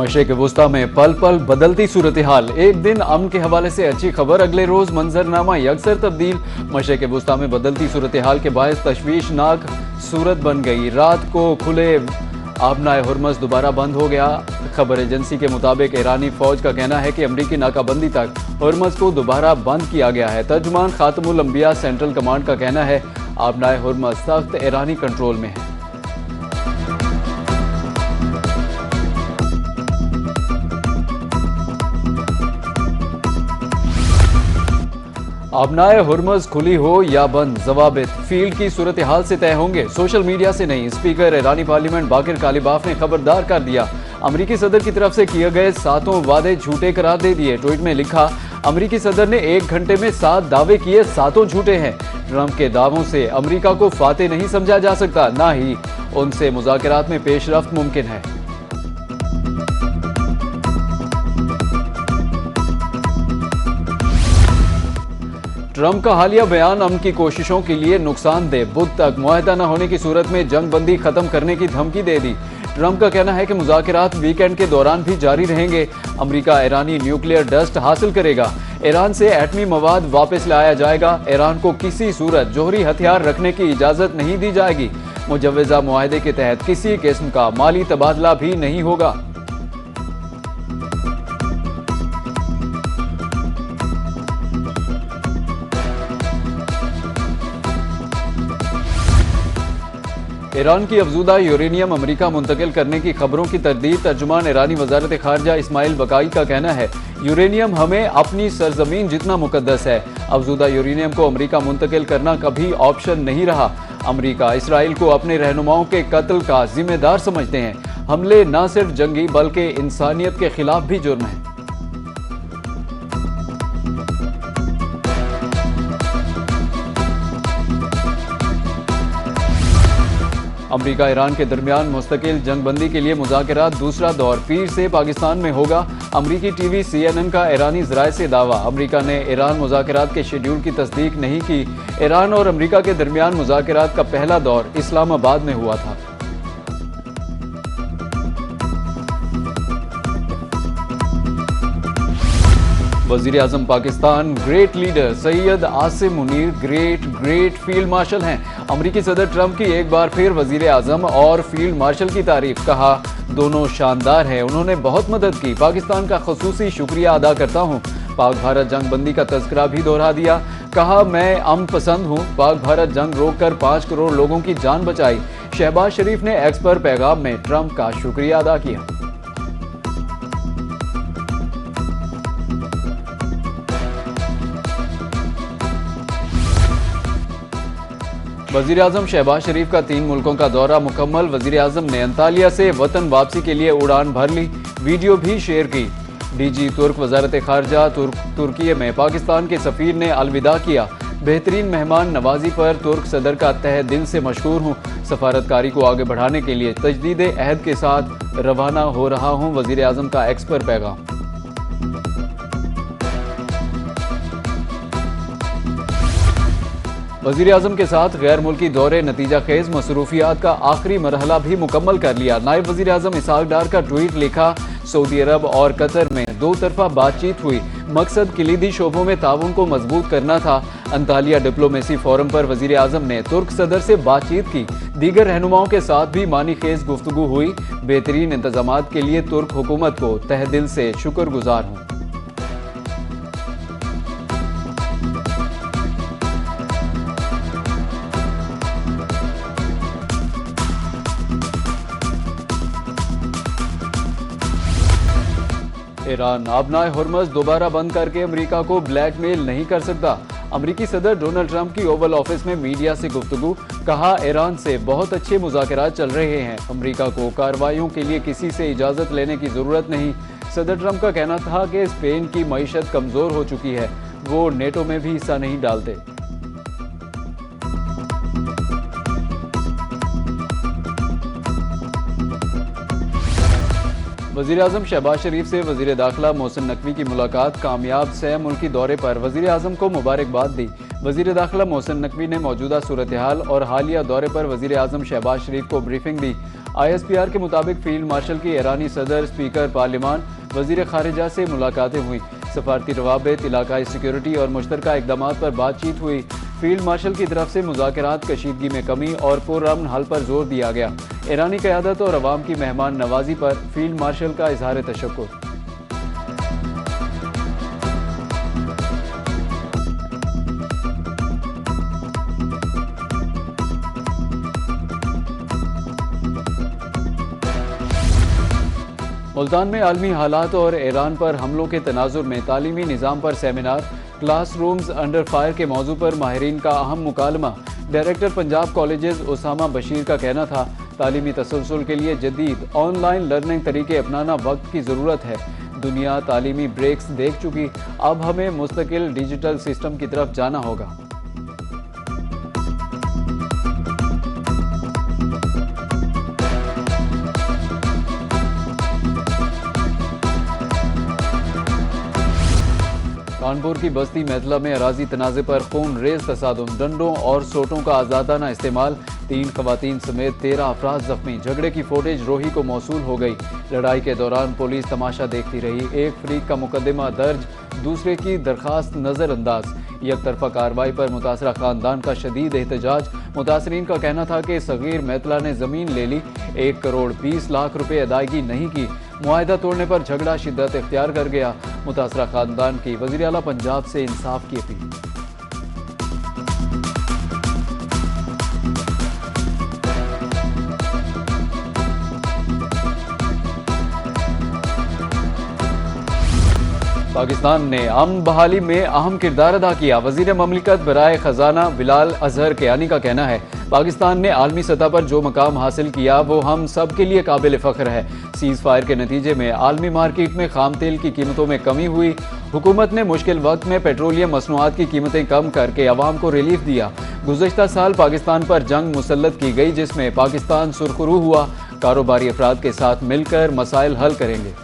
मशरिक़ वुस्ता में पल पल बदलती सूरत हाल। एक दिन अमन के हवाले से अच्छी खबर, अगले रोज मंजरनामा यकसर तब्दील। मशरिक़ वुस्ता में बदलती सूरत हाल के बायस तशवीशनाक सूरत बन गई। रात को खुले आबनाए हुर्मस दोबारा बंद हो गया। खबर एजेंसी के मुताबिक ईरानी फौज का कहना है कि अमरीकी नाकाबंदी तक हुर्मस को दोबारा बंद किया गया है। तर्जुमान खातमुल अंबिया सेंट्रल कमांड का कहना है आबनाए हुर्मस सख्त ईरानी कंट्रोल में है। आबनाए हुर्मस खुली हो या बंद, जवाबित फील्ड की सूरत हाल से तय होंगे, सोशल मीडिया से नहीं। स्पीकर ईरानी पार्लियामेंट बाकिर कालिबाफ ने खबरदार कर दिया, अमरीकी सदर की तरफ से किए गए 7 वादे झूठे करार दे दिए। ट्वीट में लिखा, अमरीकी सदर ने 1 घंटे में 7 दावे किए, 7 झूठे हैं। ट्रंप के दावों से अमरीका को फातेह नहीं समझा जा सकता, ना ही उनसे मुज़ाकरात में पेशरफ्त मुमकिन है। ट्रंप का हालिया बयान अमन की कोशिशों के लिए नुकसानदेह, बुध तक मुआहदा न होने की सूरत में जंग बंदी खत्म करने की धमकी दे दी। ट्रंप का कहना है कि मुज़ाकरात वीकेंड के दौरान भी जारी रहेंगे। अमेरिका ईरानी न्यूक्लियर डस्ट हासिल करेगा, ईरान से एटमी मवाद वापस लाया जाएगा। ईरान को किसी सूरत जोहरी हथियार रखने की इजाज़त नहीं दी जाएगी। मुजव्वज़ा मुआहदे के तहत किसी किस्म का माली तबादला भी नहीं होगा। ईरान की अफजूदा यूरेनियम अमेरिका मुंतकिल करने की खबरों की तरदीद। तर्जुमान ईरानी वजारत खारजा इस्माइल बकाई का कहना है, यूरेनियम हमें अपनी सरजमीन जितना मुकद्दस है। अफजूदा यूरेनियम को अमेरिका मुंतकिल करना कभी ऑप्शन नहीं रहा। अमेरिका इसराइल को अपने रहनुमाओं के कत्ल का जिम्मेदार समझते हैं। हमले न सिर्फ जंगी बल्कि इंसानियत के खिलाफ भी जुर्म है। अमेरिका ईरान के दरमियान मुस्तकिल जंगबंदी के लिए मुज़ाकरात दूसरा दौर पीर से पाकिस्तान में होगा। अमेरिकी टीवी CNN का ईरानी ज़राए से दावा, अमेरिका ने ईरान मुज़ाकरात के शेड्यूल की तस्दीक नहीं की। ईरान और अमेरिका के दरमियान मुज़ाकरात का पहला दौर इस्लामाबाद में हुआ था। वज़ीर आज़म Pakistan great leader Syed Asim Munir great field marshal हैं। अमरीकी सदर ट्रंप की एक बार फिर वज़ीर आज़म और फील्ड मार्शल की तारीफ, कहा दोनों शानदार हैं, उन्होंने बहुत मदद की, पाकिस्तान का ख़ुसूसी शुक्रिया अदा करता हूँ। पाक भारत जंग बंदी का तज़किरा भी दोहरा दिया, कहा मैं अमन पसंद हूँ, पाक भारत जंग रोककर 5 करोड़ लोगों की जान बचाई। शहबाज शरीफ ने एक्स पर पैगाम में ट्रंप का शुक्रिया अदा किया। वज़ीर आज़म शहबाज शरीफ का 3 मुल्कों का दौरा मुकम्मल। वज़ीर आज़म ने अंतालिया से वतन वापसी के लिए उड़ान भर ली, वीडियो भी शेयर की। DG तुर्क वजारत खारजा तुर्की में पाकिस्तान के सफ़ीर ने अलविदा किया। बेहतरीन मेहमान नवाजी पर तुर्क सदर का तहे दिल से मशकूर हूँ। सफारतकारी को आगे बढ़ाने के लिए तजदीद अहद के साथ रवाना हो रहा हूँ। वज़ीर आज़म का एक्स पर पैगाम। वज़ीर आज़म के साथ गैर मुल्की दौरे नतीजा खेज, मसरूफियात का आखिरी मरहला भी मुकम्मल कर लिया। नायब वज़ीर आज़म इसहाक डार का ट्वीट लिखा, सऊदी अरब और कतर में 2 तरफा बातचीत हुई, मकसद कलीदी शोबों में ताउन को मजबूत करना था। अंतालिया डिप्लोमेसी फोरम पर वज़ीर आज़म ने तुर्क सदर से बातचीत की, दीगर रहनुमाओं के साथ भी मानी खेज गुफ्तगू हुई। बेहतरीन इंतजामात के लिए तुर्क हुकूमत को तहे दिल से शुक्रगुजार हूँ। ईरान आबनाए हुर्मस दोबारा बंद करके अमेरिका को ब्लैकमेल नहीं कर सकता। अमेरिकी सदर डोनाल्ड ट्रंप की ओवल ऑफिस में मीडिया से गुफ्तगू, कहा ईरान से बहुत अच्छे मुज़ाकरात चल रहे हैं, अमेरिका को कार्रवाइयों के लिए किसी से इजाज़त लेने की ज़रूरत नहीं। सदर ट्रंप का कहना था कि स्पेन की मईशत कमज़ोर हो चुकी है, वो नेटो में भी हिस्सा नहीं डालते। वज़ीर-ए-आज़म शहबाज शरीफ से वज़ीर दाखिला मोहसिन नकवी की मुलाकात। कामयाब सह मुल्की दौरे पर वज़ीर-ए-आज़म को मुबारकबाद दी। वज़ीर दाखिला मोहसिन नकवी ने मौजूदा सूरत हाल और हालिया दौरे पर वज़ीर-ए-आज़म शहबाज शरीफ को ब्रीफिंग दी। ISPR के मुताबिक फील्ड मार्शल की ईरानी सदर, स्पीकर पार्लियामान, वज़ीर खारिजा से मुलाकातें हुई। सफारती रवाबित, इलाकाई सिक्योरिटी और मुश्तरका इक़दामात पर बातचीत हुई। फील्ड मार्शल की तरफ से मुज़ाकरात, कशीदगी में कमी और पुरअमन हल पर जोर दिया गया। ईरानी क़यादत और अवाम की मेहमान नवाजी पर फील्ड मार्शल का इज़हार तशक्कुर। मुल्तान में आलमी हालात और ईरान पर हमलों के तनाजुर में तालीमी निज़ाम पर सेमिनार। क्लासरूम्स अंडर फायर के मौजू पर माहिरीन का अहम मुकालमा। डायरेक्टर पंजाब कॉलेजेस उसामा बशीर का कहना था, तालीमी तसलसल के लिए जदीद ऑनलाइन लर्निंग तरीके अपनाना वक्त की ज़रूरत है। दुनिया तालीमी ब्रेक्स देख चुकी, अब हमें मुस्तकिल डिजिटल सिस्टम की तरफ जाना होगा। कानपुर की बस्ती मैतला में अराजी तनाज़े पर खून रेज तसादुम, डंडों और सोटों का आज़ादाना इस्तेमाल। 3 खवातीन समेत 13 अफराद जख्मी। झगड़े की फुटेज रोही को मौसूल हो गई। लड़ाई के दौरान पुलिस तमाशा देखती रही। एक फरीक का मुकदमा दर्ज, दूसरे की दरखास्त नज़रअंदाज। एक तरफा कार्रवाई पर मुतासरा खानदान का शदीद एहतजाज। मुतासरीन का कहना था कि सगीर मैतला ने ज़मीन ले ली, 1 करोड़ 20 लाख रुपए अदायगी नहीं की। मुआहदा तोड़ने पर झगड़ा शिद्दत इख्तियार कर गया। मुतासरा खानदान की वज़ीर आला पंजाब से इंसाफ की अपील। पाकिस्तान ने अमन बहाली में अहम किरदार अदा किया। वज़ीर ममलिकत बराए खजाना बिलाल अजहर कियानी का कहना है, पाकिस्तान ने आलमी सतह पर जो मकाम हासिल किया वो हम सब के लिए काबिल फ़ख्र है। सीज़ फायर के नतीजे में आलमी मार्केट में खाम तेल की कीमतों में कमी हुई। हुकूमत ने मुश्किल वक्त में पेट्रोलियम मसनूआत की कीमतें कम करके अवाम को रिलीफ दिया। गुज़श्ता साल पाकिस्तान पर जंग मुसल्लत की गई, जिसमें पाकिस्तान सुरखरू हुआ। कारोबारी अफराद के साथ मिलकर मसाइल हल करेंगे।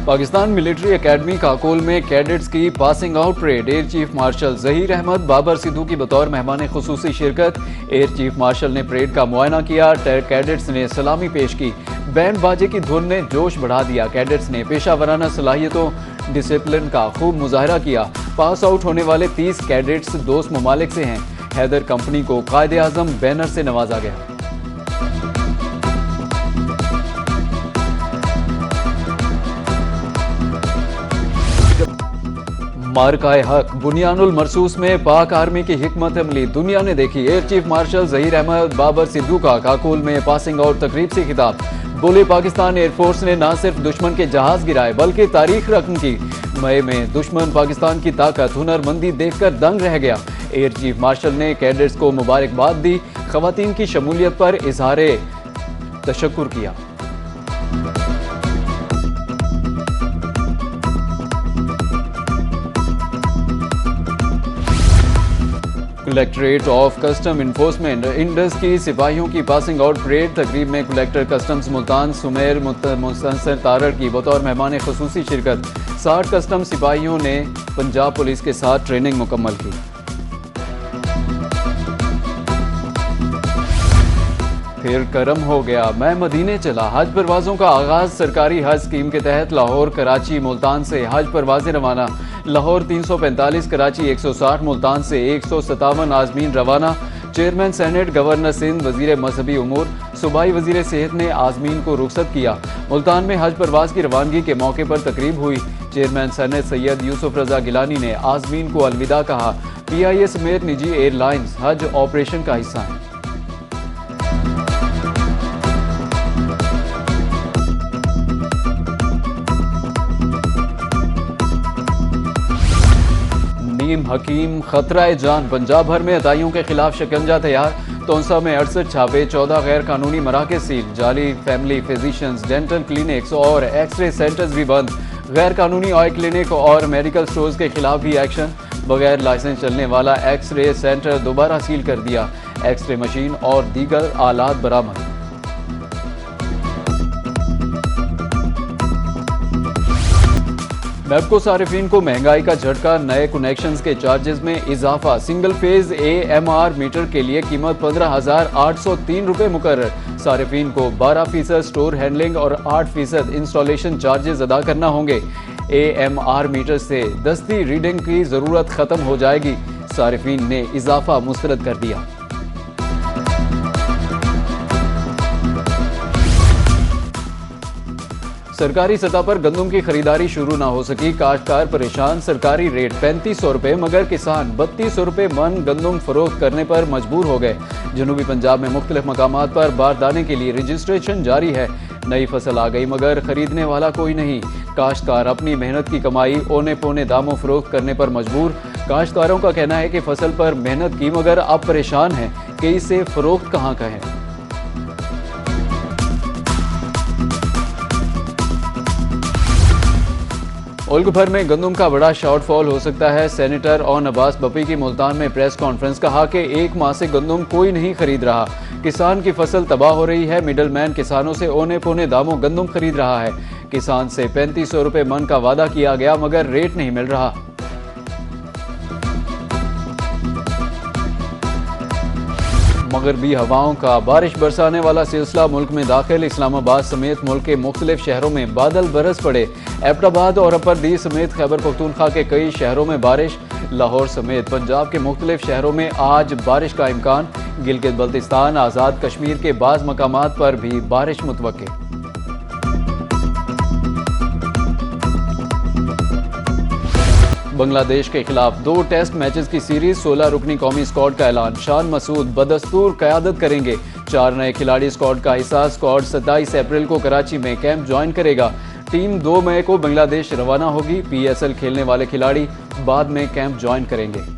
पाकिस्तान मिलिट्री एकेडमी काकोल में कैडेट्स की passing out parade. Air chief marshal Zaheer Ahmed Babar Sidhu की बतौर मेहमान खुसूसी शिरकत। एयर चीफ मार्शल ने परेड का मुआयना किया। कैडेट्स ने सलामी पेश की। बैंड बाजे की धुन ने जोश बढ़ा दिया। कैडेट्स ने पेशा वराना सलाहियतों, डिसिप्लिन का खूब मुजाहरा किया। पास आउट होने वाले 30 कैडेट्स दोस्त ममालिक से हैं। हैदर कंपनी को कायदे आज़म बैनर से नवाजा गया। मार्काए हक बुनियानुल मरसूस में पाक आर्मी की हिकमत अमली दुनिया ने देखी। Air chief marshal Zaheer Ahmed Babar Sidhu का काकोल में पासिंग आउट तकरीब से खिताब। बोले, पाकिस्तान एयरफोर्स ने न सिर्फ दुश्मन के जहाज गिराए बल्कि तारीख रकम की। मई में दुश्मन पाकिस्तान की ताकत, हुनरमंदी देखकर दंग रह गया। एयर चीफ मार्शल ने कैडेट्स को मुबारकबाद दी। खवातीन की शमूलियत पर इजहार तशक्कुर किया। Collectorate of custom enforcement Indus की सिपाहियों की पासिंग आउट परेड। तकरीब में कलेक्टर कस्टम्स मुल्तान सुमेर मुस्तंसर तारड़ की बतौर मेहमान खुसूसी शिरकत। 60 कस्टम सिपाहियों ने पंजाब पुलिस के साथ ट्रेनिंग मुकम्मल की। फिर करम हो गया, मैं मदीने चला। हज परवाजों का आगाज। सरकारी हज स्कीम के तहत लाहौर, कराची, मुल्तान से हज परवाजें रवाना। लाहौर 345, कराची 160, मुल्तान से 157 आजमीन रवाना। चेयरमैन सेनेट, गवर्नर सिंध, वजीर मजहबी उमूर, सूबाई वजीर सेहत ने आजमीन को रुखसत किया। मुल्तान में हज परवाज की रवानगी के मौके पर तकरीब हुई। चेयरमैन सेनेट सैयद यूसुफ रजा गिलानी ने आजमीन को अलविदा कहा। PIA समेत निजी एयरलाइंस हज ऑपरेशन का हिस्सा हैं। हकीम खतरा जान। पंजाब भर में अदाइयों के खिलाफ शिकंजा तैयार। तोंसा में 68 छापे, 14 गैर कानूनी मराकज़ सील। जाली फैमिली फिजिशियंस, डेंटल क्लिनिक्स और एक्सरे सेंटर्स भी बंद। गैर कानूनी ऑयल क्लिनिक और मेडिकल स्टोर्स के खिलाफ भी एक्शन। बगैर लाइसेंस चलने वाला एक्स-रे सेंटर दोबारा सील कर दिया। एक्स-रे मशीन और दीगर आलात बरामद। नेपको सारिफीन को महंगाई का झटका, नए कनेक्शंस के चार्जेस में इजाफा। सिंगल फेज AMR मीटर के लिए कीमत 15,803 रुपये मुकर्रर। सारिफीन को 12% स्टोर हैंडलिंग और 8% इंस्टॉलेशन चार्जेस अदा करना होंगे। AMR मीटर से दस्ती रीडिंग की जरूरत खत्म हो जाएगी। सारिफीन ने इजाफा मुस्तरद कर दिया। सरकारी सतह पर गंदम की खरीदारी शुरू ना हो सकी, काश्तकार परेशान। सरकारी रेट 3500 रुपये मगर किसान 3200 रुपये मन गंदम फरोख्त करने पर मजबूर हो गए। जनूबी पंजाब में मुख्तलिफ मकामात पर बारदाने के लिए रजिस्ट्रेशन जारी है। नई फसल आ गई मगर खरीदने वाला कोई नहीं। काश्तकार अपनी मेहनत की कमाई औने पौने दामों फरोख्त करने पर मजबूर। काश्तकारों का कहना है कि फसल पर मेहनत की मगर अब परेशान हैं कि इसे फरोख्त कहाँ कहें। मुल्क भर में गंदम का बड़ा शॉर्टफॉल हो सकता है। सेनेटर ऑन अब्बास बपी की मुल्तान में प्रेस कॉन्फ्रेंस, कहा कि एक माह से गंदम कोई नहीं खरीद रहा। किसान की फसल तबाह हो रही है। मिडल मैन किसानों से औने पौने दामों गंदम खरीद रहा है। किसान से 3500 रुपये मन का वादा किया गया मगर रेट नहीं मिल रहा। मगरबी हवाओं का बारिश बरसाने वाला सिलसिला मुल्क में दाखिल। इस्लामाबाद समेत मुल्क के मुख्तलिफ शहरों में बादल बरस पड़े। एबटाबाद और अपर-दी समेत खैबर पख्तूनख्वा के कई शहरों में बारिश। लाहौर समेत पंजाब के मुख्तलिफ शहरों में आज बारिश का इम्कान। गिलगित बल्तिस्तान, आज़ाद कश्मीर के बाज़ मकामात पर भी बारिश मुतवक्के। बांग्लादेश के खिलाफ 2 टेस्ट मैचेस की सीरीज, 16 रुकनी कौमी स्क्वाड का ऐलान। शान मसूद बदस्तूर क़यादत करेंगे। 4 नए खिलाड़ी स्क्वाड का हिस्सा। स्क्वाड 27 अप्रैल को कराची में कैंप ज्वाइन करेगा। टीम 2 मई को बांग्लादेश रवाना होगी। PSL खेलने वाले खिलाड़ी बाद में कैंप ज्वाइन करेंगे।